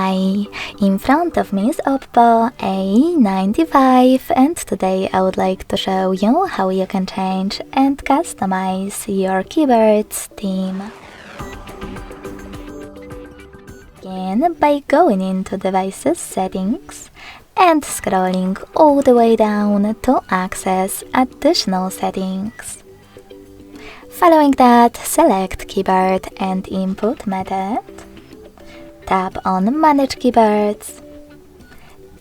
Hi, in front of me is OPPO A95 and today I would like to show you how you can change and customize your keyboard's theme. Begin by going into Devices Settings and scrolling all the way down to access additional settings. Following that, select Keyboard and Input Method. Tap on Manage Keyboards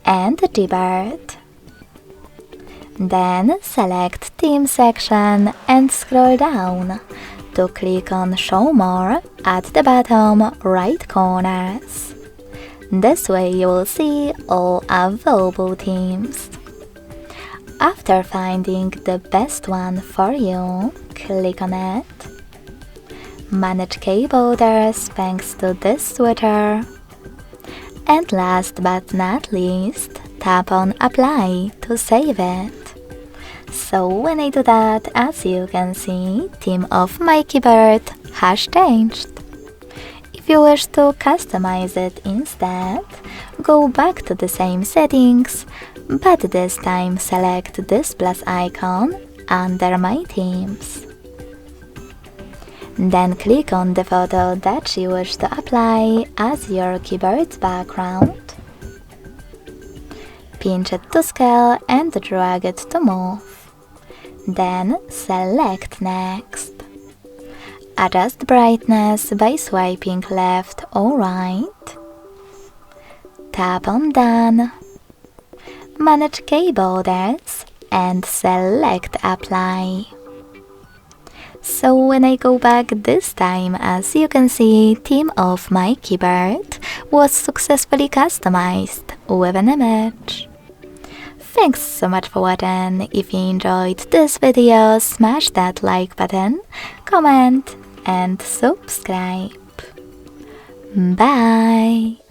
and Keyboard. Then select Theme section and scroll down to click on Show More at the bottom right corners. This way you will see all available themes. After finding the best one for you, click on it. Manage keyboarders thanks to this switcher. And last but not least, tap on Apply to save it. So when I do that, as you can see, theme of my keyboard has changed. If you wish to customize it instead, go back to the same settings, but this time select this plus icon under My Themes. Then click on the photo that you wish to apply as your keyboard's background. Pinch it to scale and drag it to move. Then select Next. Adjust brightness by swiping left or right. Tap on Done. Manage keyboarders and select Apply. So when I go back this time, as you can see, theme of my keyboard was successfully customized with an image. Thanks so much for watching. If you enjoyed this video, smash that like button, comment and subscribe. Bye!